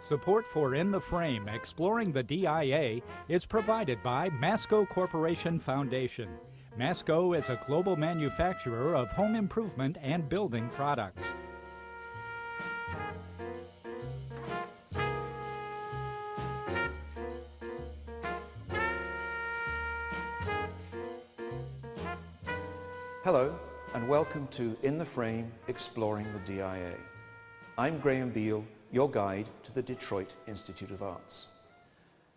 Support for In the Frame, Exploring the DIA is provided by Masco Corporation Foundation. Masco is a global manufacturer of home improvement and building products. Hello, and welcome to In the Frame, Exploring the DIA. I'm Beal, your guide to the Detroit Institute of Arts.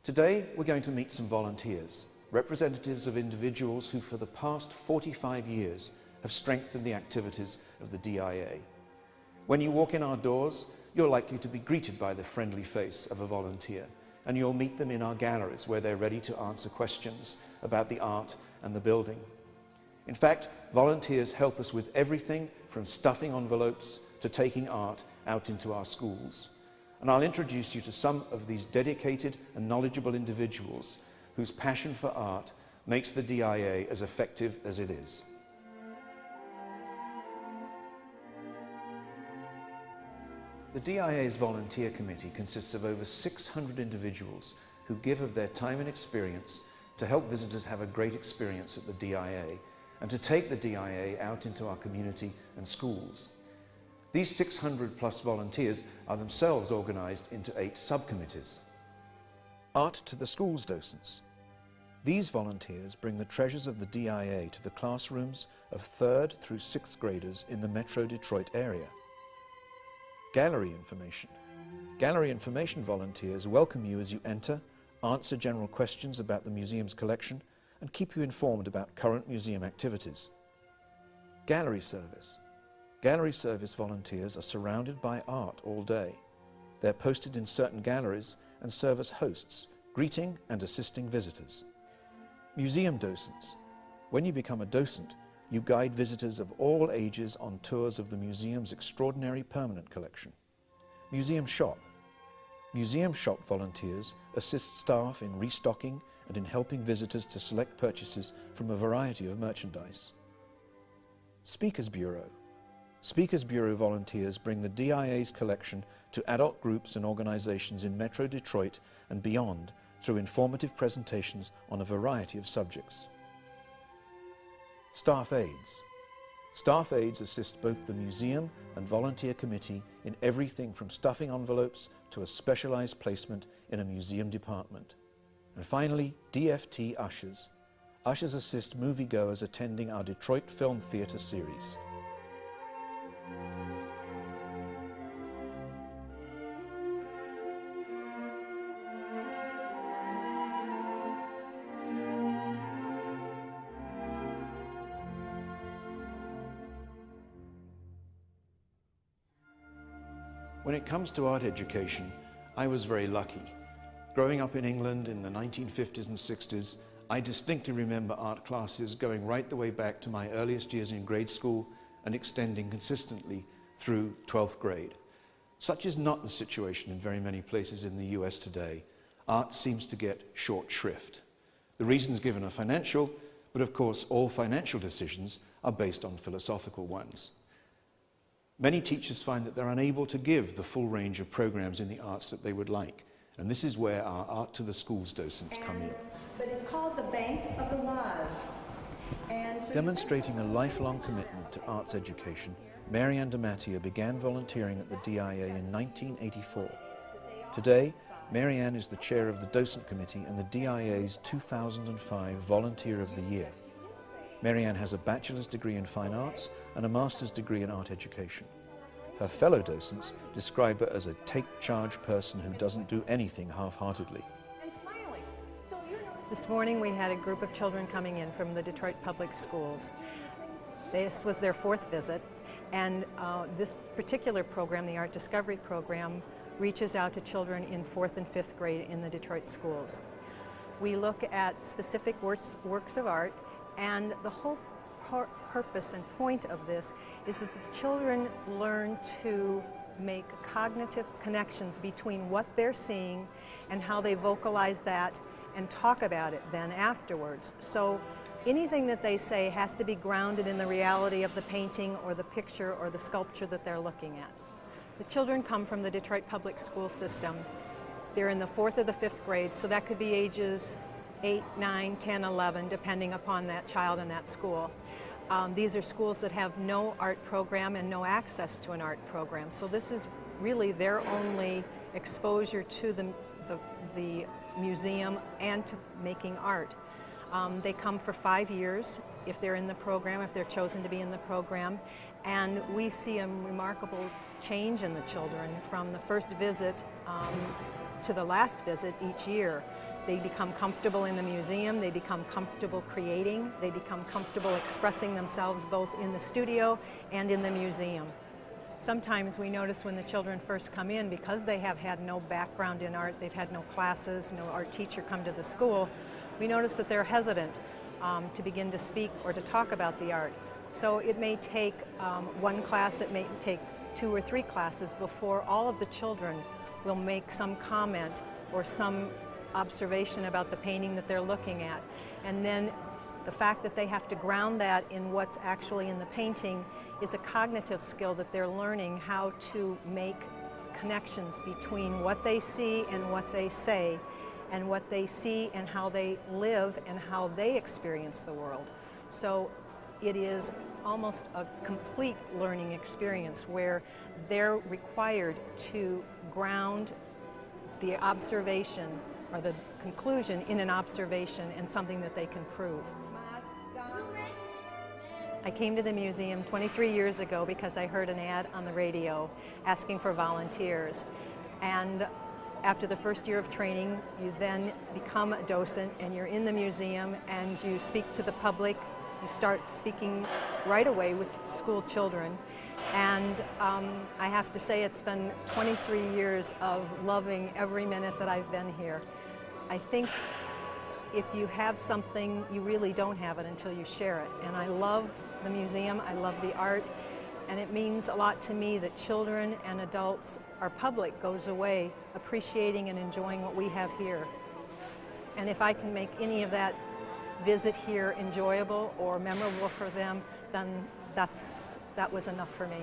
Today, we're going to meet some volunteers, representatives of individuals who for the past 45 years have strengthened the activities of the DIA. When you walk in our doors, you're likely to be greeted by the friendly face of a volunteer, and you'll meet them in our galleries where they're ready to answer questions about the art and the building. In fact, volunteers help us with everything from stuffing envelopes to taking art out into our schools. And I'll introduce you to some of these dedicated and knowledgeable individuals whose passion for art makes the DIA as effective as it is. The DIA's volunteer committee consists of over 600 individuals who give of their time and experience to help visitors have a great experience at the DIA and to take the DIA out into our community and schools. These 600 plus volunteers are themselves organized into 8 subcommittees. Art to the Schools docents. These volunteers bring the treasures of the DIA to the classrooms of 3rd through 6th graders in the Metro Detroit area. Gallery information. Gallery information volunteers welcome you as you enter, answer general questions about the museum's collection, and keep you informed about current museum activities. Gallery service. Gallery service volunteers are surrounded by art all day. They're posted in certain galleries and serve as hosts, greeting and assisting visitors. Museum docents. When you become a docent, you guide visitors of all ages on tours of the museum's extraordinary permanent collection. Museum shop. Museum shop volunteers assist staff in restocking and in helping visitors to select purchases from a variety of merchandise. Speakers Bureau. Speakers Bureau volunteers bring the DIA's collection to adult groups and organizations in Metro Detroit and beyond through informative presentations on a variety of subjects. Staff aides. Staff aides assist both the museum and volunteer committee in everything from stuffing envelopes to a specialized placement in a museum department. And finally, DFT ushers. Ushers assist moviegoers attending our Detroit Film Theater series. When it comes to art education, I was very lucky. Growing up in England in the 1950s and 60s, I distinctly remember art classes going right the way back to my earliest years in grade school and extending consistently through 12th grade. Such is not the situation in very many places in the US today. Art seems to get short shrift. The reasons given are financial, but of course all financial decisions are based on philosophical ones. Many teachers find that they're unable to give the full range of programs in the arts that they would like, and this is where our Art to the Schools docents come in. But it's called the Bank of the Waz. Demonstrating a lifelong commitment to arts education, Marianne DeMattia began volunteering at the DIA in 1984. Today, Marianne is the chair of the Docent Committee and the DIA's 2005 Volunteer of the Year. Marianne has a bachelor's degree in fine arts and a master's degree in art education. Her fellow docents describe her as a take-charge person who doesn't do anything half-heartedly. This morning we had a group of children coming in from the Detroit Public Schools. This was their 4th visit, and this particular program, the Art Discovery Program, reaches out to children in 4th and 5th grade in the Detroit schools. We look at specific works of art, and the whole purpose and point of this is that the children learn to make cognitive connections between what they're seeing and how they vocalize that and talk about it then afterwards. So anything that they say has to be grounded in the reality of the painting or the picture or the sculpture that they're looking at. The children come from the Detroit public school system. They're in the 4th or the 5th grade, so that could be ages 8, 9, 10, 11, depending upon that child and that school. These are schools that have no art program and no access to an art program. So this is really their only exposure to the museum and to making art. They come for 5 years if they're in the program, if they're chosen to be in the program. And we see a remarkable change in the children from the first visit to the last visit each year. They become comfortable in the museum, they become comfortable creating, they become comfortable expressing themselves both in the studio and in the museum. Sometimes we notice when the children first come in, because they have had no background in art, they've had no classes, no art teacher come to the school, we notice that they're hesitant to begin to speak or to talk about the art. So it may take one class, it may take 2 or 3 classes before all of the children will make some comment or some observation about the painting that they're looking at. And then the fact that they have to ground that in what's actually in the painting is a cognitive skill that they're learning how to make connections between what they see and what they say, and what they see and how they live and how they experience the world. So it is almost a complete learning experience where they're required to ground the observation or the conclusion in an observation and something that they can prove. I came to the museum 23 years ago because I heard an ad on the radio asking for volunteers. And after the first year of training, you then become a docent and you're in the museum and you speak to the public. You start speaking right away with school children. And I have to say it's been 23 years of loving every minute that I've been here. I think if you have something, you really don't have it until you share it. And I love the museum, I love the art, and it means a lot to me that children and adults, our public goes away appreciating and enjoying what we have here. And if I can make any of that visit here enjoyable or memorable for them, then that was enough for me.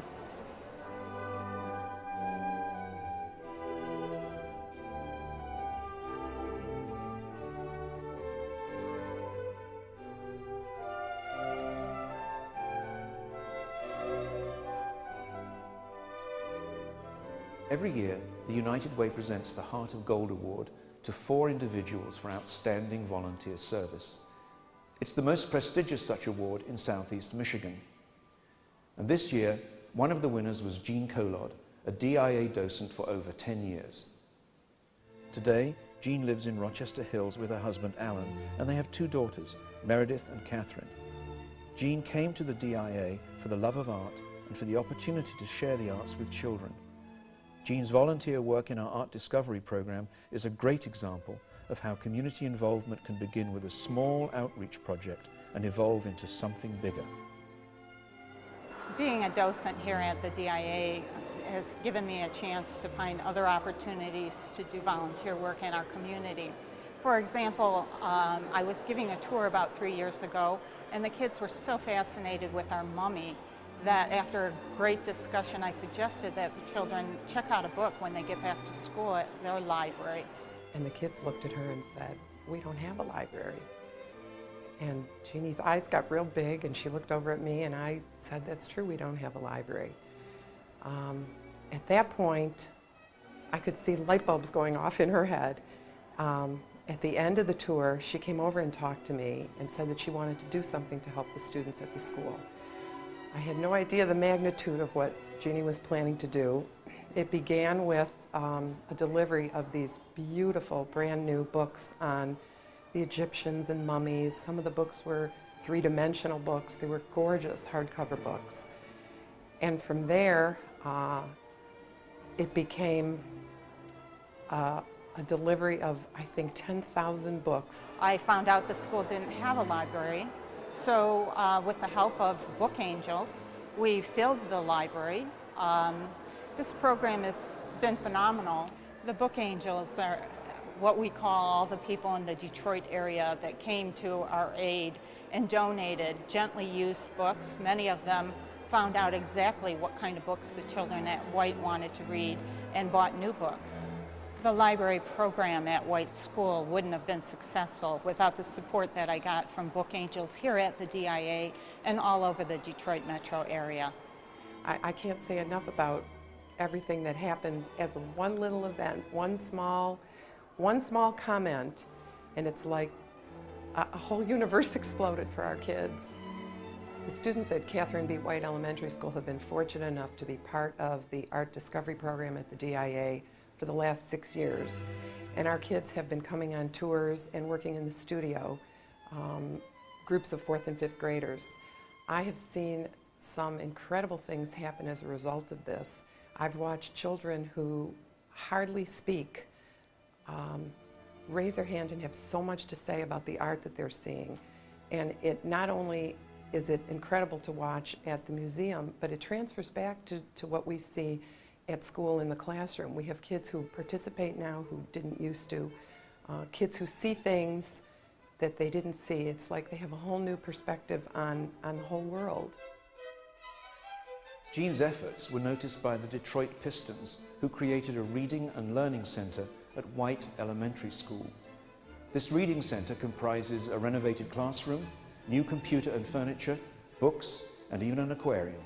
Every year, the United Way presents the Heart of Gold Award to 4 individuals for outstanding volunteer service. It's the most prestigious such award in Southeast Michigan. And this year, one of the winners was Jean Colod, a DIA docent for over 10 years. Today, Jean lives in Rochester Hills with her husband Alan, and they have 2 daughters, Meredith and Catherine. Jean came to the DIA for the love of art and for the opportunity to share the arts with children. Jean's volunteer work in our art discovery program is a great example of how community involvement can begin with a small outreach project and evolve into something bigger. Being a docent here at the DIA has given me a chance to find other opportunities to do volunteer work in our community. For example, I was giving a tour about 3 years ago, and the kids were so fascinated with our mummy that after a great discussion, I suggested that the children check out a book when they get back to school at their library. And the kids looked at her and said, "We don't have a library." And Jeannie's eyes got real big and she looked over at me and I said, "That's true, we don't have a library." At that point, I could see light bulbs going off in her head. At the end of the tour, she came over and talked to me and said that she wanted to do something to help the students at the school. I had no idea the magnitude of what Jeannie was planning to do. It began with a delivery of these beautiful brand new books on the Egyptians and mummies. Some of the books were 3-dimensional books. They were gorgeous hardcover books. And from there, it became a delivery of, I think, 10,000 books. I found out the school didn't have a library, so with the help of Book Angels, we filled the library. This program has been phenomenal. The Book Angels are what we call all the people in the Detroit area that came to our aid and donated gently used books, many of them found out exactly what kind of books the children at White wanted to read and bought new books. The library program at White School wouldn't have been successful without the support that I got from Book Angels here at the DIA and all over the Detroit metro area. I can't say enough about everything that happened as one little event, one small comment, and it's like a whole universe exploded for our kids. The students at Catherine B. White Elementary School have been fortunate enough to be part of the Art Discovery Program at the DIA for the last 6 years. And our kids have been coming on tours and working in the studio, groups of 4th and 5th graders. I have seen some incredible things happen as a result of this. I've watched children who hardly speak raise their hand and have so much to say about the art that they're seeing. And it not only is it incredible to watch at the museum, but it transfers back to what we see at school in the classroom. We have kids who participate now who didn't used to, kids who see things that they didn't see. It's like they have a whole new perspective on the whole world. Jean's efforts were noticed by the Detroit Pistons, who created a reading and learning center at White Elementary School. This reading center comprises a renovated classroom, new computer and furniture, books, and even an aquarium.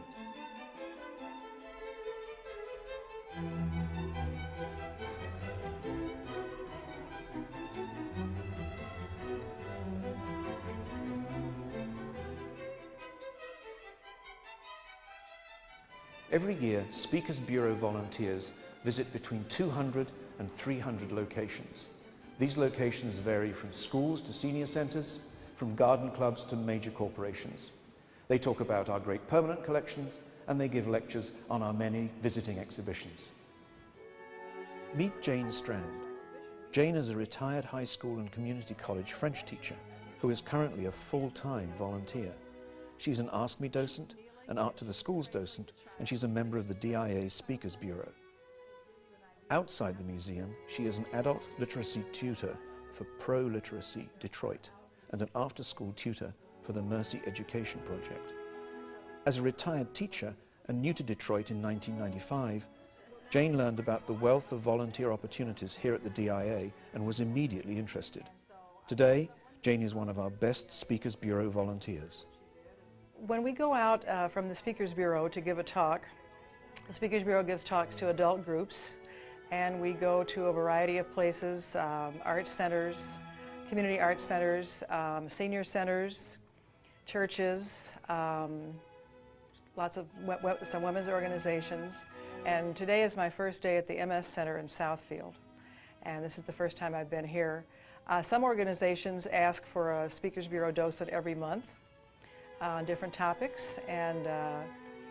Every year, Speakers Bureau volunteers visit between 200 and 300 locations. These locations vary from schools to senior centers, from garden clubs to major corporations. They talk about our great permanent collections, and they give lectures on our many visiting exhibitions. Meet Jane Strand. Jane is a retired high school and community college French teacher who is currently a full-time volunteer. She's an Ask Me docent, an Art to the Schools docent, and she's a member of the DIA Speakers Bureau. Outside the museum, she is an adult literacy tutor for Pro-Literacy Detroit and an after-school tutor for the Mercy Education Project. As a retired teacher and new to Detroit in 1995, Jane learned about the wealth of volunteer opportunities here at the DIA and was immediately interested. Today, Jane is one of our best Speakers Bureau volunteers. When we go out from the Speakers Bureau to give a talk, the Speakers Bureau gives talks to adult groups, and we go to a variety of places, art centers, community art centers, senior centers, churches, lots of some women's organizations. And today is my first day at the MS Center in Southfield, and this is the first time I've been here. Some organizations ask for a Speakers Bureau docent every month on different topics, and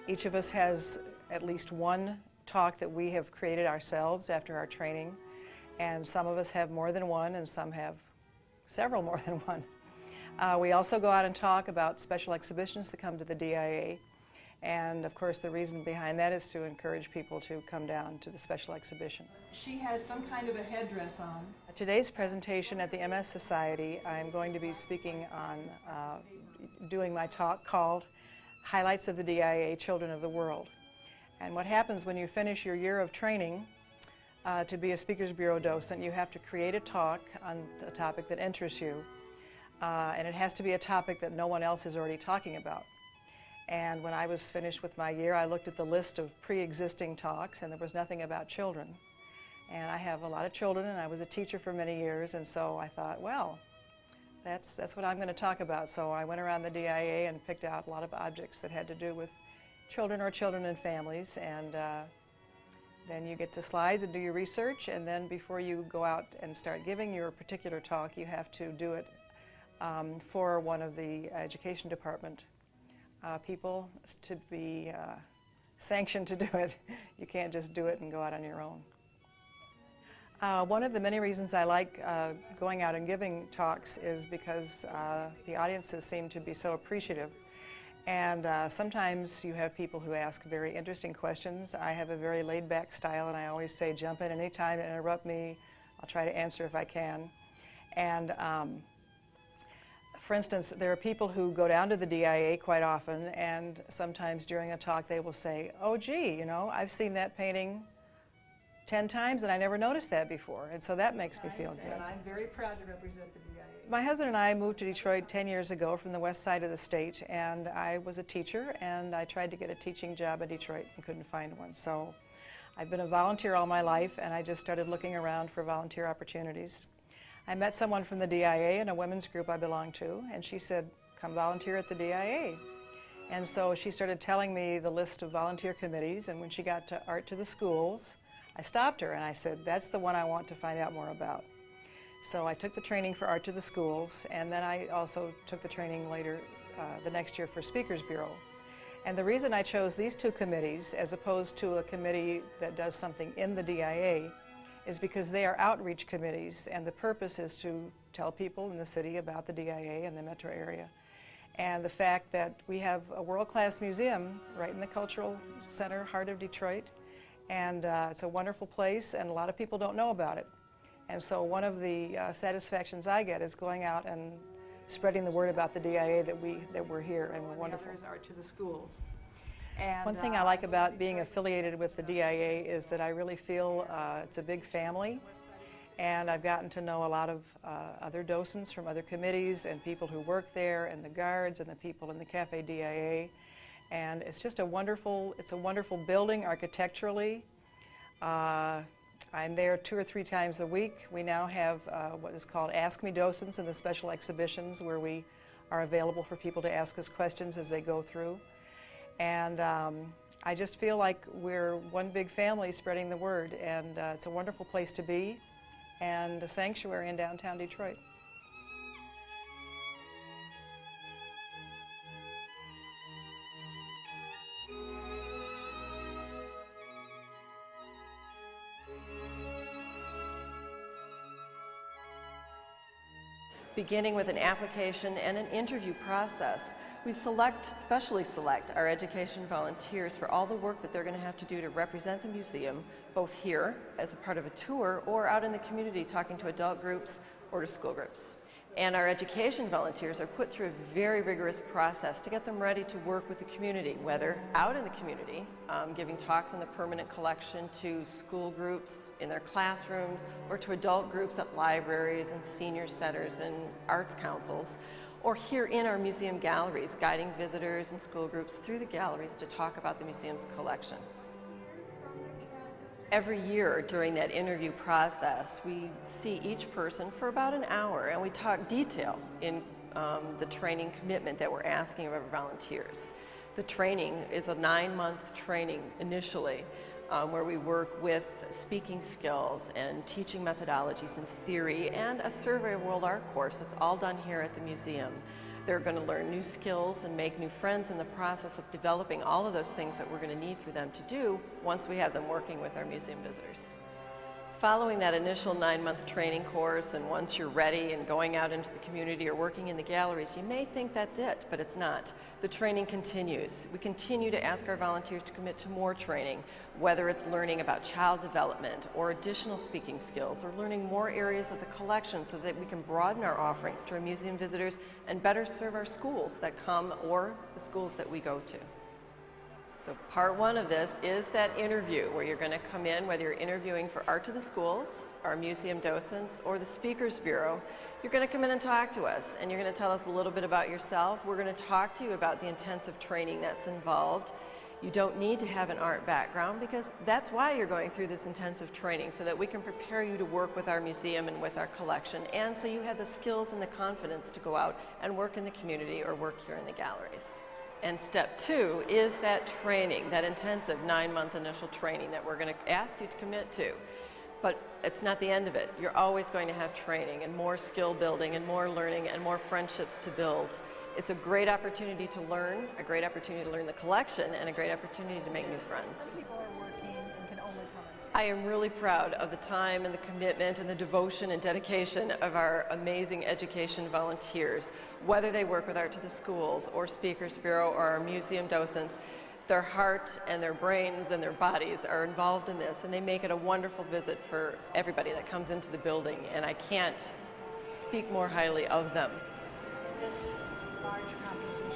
each of us has at least one talk that we have created ourselves after our training, and some of us have more than one and some have several more than one. We also go out and talk about special exhibitions that come to the DIA, and of course the reason behind that is to encourage people to come down to the special exhibition. She has some kind of a headdress on. Today's presentation at the MS Society, I'm going to be speaking on doing my talk called Highlights of the DIA Children of the World. And what happens when you finish your year of training to be a Speakers Bureau docent, you have to create a talk on a topic that interests you, and it has to be a topic that no one else is already talking about. And when I was finished with my year, I looked at the list of pre-existing talks, and there was nothing about children. And I have a lot of children, and I was a teacher for many years, and so I thought, well, that's what I'm going to talk about. So I went around the DIA and picked out a lot of objects that had to do with children or children and families, and then you get to slides and do your research, and then before you go out and start giving your particular talk, you have to do it for one of the education department people to be sanctioned to do it. You can't just do it and go out on your own. One of the many reasons I like going out and giving talks is because the audiences seem to be so appreciative. And sometimes you have people who ask very interesting questions. I have a very laid-back style, and I always say, jump in anytime, interrupt me. I'll try to answer if I can. And For instance, there are people who go down to the DIA quite often, and sometimes during a talk they will say, oh gee, you know, I've seen that painting 10 times and I never noticed that before, and so that makes me feel good. And I'm very proud to represent the DIA. My husband and I moved to Detroit 10 years ago from the west side of the state, and I was a teacher, and I tried to get a teaching job in Detroit and couldn't find one. So I've been a volunteer all my life, and I just started looking around for volunteer opportunities. I met someone from the DIA in a women's group I belong to, and she said, come volunteer at the DIA. And so she started telling me the list of volunteer committees, and when she got to Art to the Schools, I stopped her and I said, that's the one I want to find out more about. So I took the training for Art to the Schools, and then I also took the training later the next year for Speakers Bureau. And the reason I chose these two committees as opposed to a committee that does something in the DIA is because they are outreach committees, and the purpose is to tell people in the city about the DIA and the metro area. And the fact that we have a world-class museum right in the cultural center, heart of Detroit, and it's a wonderful place, and a lot of people don't know about it. And so one of the satisfactions I get is going out and spreading the word about the DIA that we're here, and we're wonderful. Art to the Schools. And one thing I like about being affiliated with the DIA is that I really feel it's a big family, and I've gotten to know a lot of other docents from other committees and people who work there, and the guards and the people in the Cafe DIA, and it's just a wonderful building architecturally. I'm there 2 or 3 times a week. We now have what is called Ask Me Docents in the special exhibitions, where we are available for people to ask us questions as they go through. And I just feel like we're one big family spreading the word, and it's a wonderful place to be, and a sanctuary in downtown Detroit. Beginning with an application and an interview process, we specially select our education volunteers for all the work that they're going to have to do to represent the museum, both here as a part of a tour or out in the community talking to adult groups or to school groups. And our education volunteers are put through a very rigorous process to get them ready to work with the community, whether out in the community, giving talks on the permanent collection to school groups in their classrooms, or to adult groups at libraries and senior centers and arts councils, or here in our museum galleries, guiding visitors and school groups through the galleries to talk about the museum's collection. Every year during that interview process, we see each person for about an hour, and we talk detail in the training commitment that we're asking of our volunteers. The training is a 9-month training initially, where we work with speaking skills and teaching methodologies and theory, and a survey of world art course that's all done here at the museum. They're going to learn new skills and make new friends in the process of developing all of those things that we're going to need for them to do once we have them working with our museum visitors. Following that initial 9-month training course, and once you're ready and going out into the community or working in the galleries, you may think that's it, but it's not. The training continues. We continue to ask our volunteers to commit to more training, whether it's learning about child development or additional speaking skills, or learning more areas of the collection so that we can broaden our offerings to our museum visitors and better serve our schools that come or the schools that we go to. So part 1 of this is that interview, where you're going to come in, whether you're interviewing for Art to the Schools, our museum docents, or the Speakers Bureau. You're going to come in and talk to us, and you're going to tell us a little bit about yourself. We're going to talk to you about the intensive training that's involved. You don't need to have an art background, because that's why you're going through this intensive training, so that we can prepare you to work with our museum and with our collection, and so you have the skills and the confidence to go out and work in the community or work here in the galleries. And step 2 is that training, that intensive 9-month initial training that we're going to ask you to commit to. But it's not the end of it. You're always going to have training and more skill building and more learning and more friendships to build. It's a great opportunity to learn, a great opportunity to learn the collection, and a great opportunity to make new friends. People are working and can only come and I am really proud of the time and the commitment and the devotion and dedication of our amazing education volunteers, whether they work with Art to the Schools or Speakers Bureau or our museum docents. Their heart and their brains and their bodies are involved in this, and they make it a wonderful visit for everybody that comes into the building, and I can't speak more highly of them. this large composition.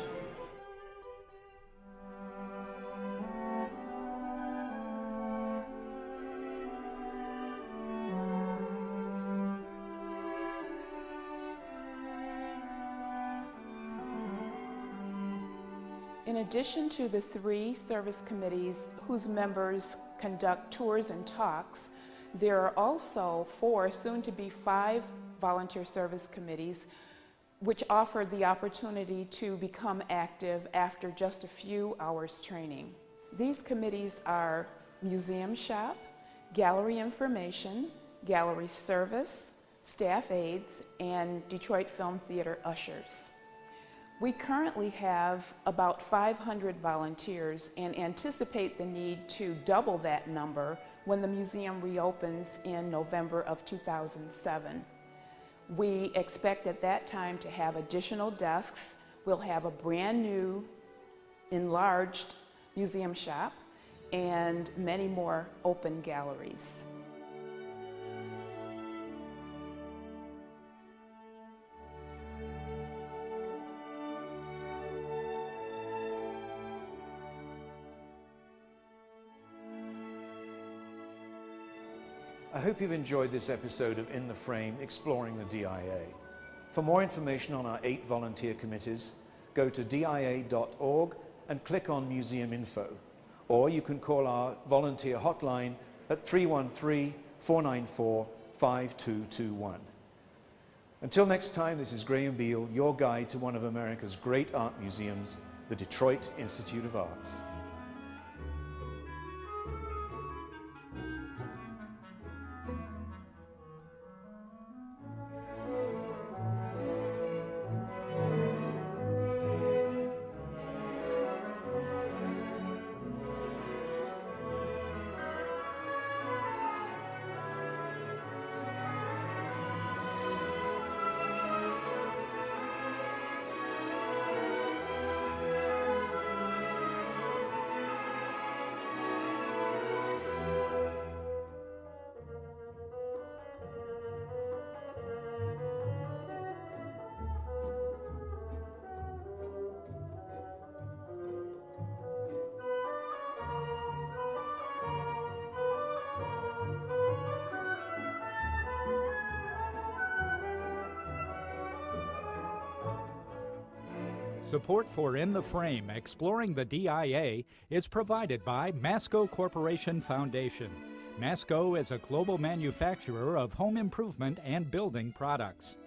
In addition to the 3 service committees whose members conduct tours and talks, there are also 4, soon to be 5, volunteer service committees which offer the opportunity to become active after just a few hours training. These committees are Museum Shop, Gallery Information, Gallery Service, Staff Aides, and Detroit Film Theater Ushers. We currently have about 500 volunteers and anticipate the need to double that number when the museum reopens in November of 2007. We expect at that time to have additional desks. We'll have a brand new enlarged museum shop and many more open galleries. I hope you've enjoyed this episode of In the Frame, Exploring the DIA. For more information on our 8 volunteer committees, go to dia.org and click on Museum Info. Or you can call our volunteer hotline at 313-494-5221. Until next time, this is Graham Beal, your guide to one of America's great art museums, the Detroit Institute of Arts. Support for In the Frame, Exploring the DIA is provided by Masco Corporation Foundation. Masco is a global manufacturer of home improvement and building products.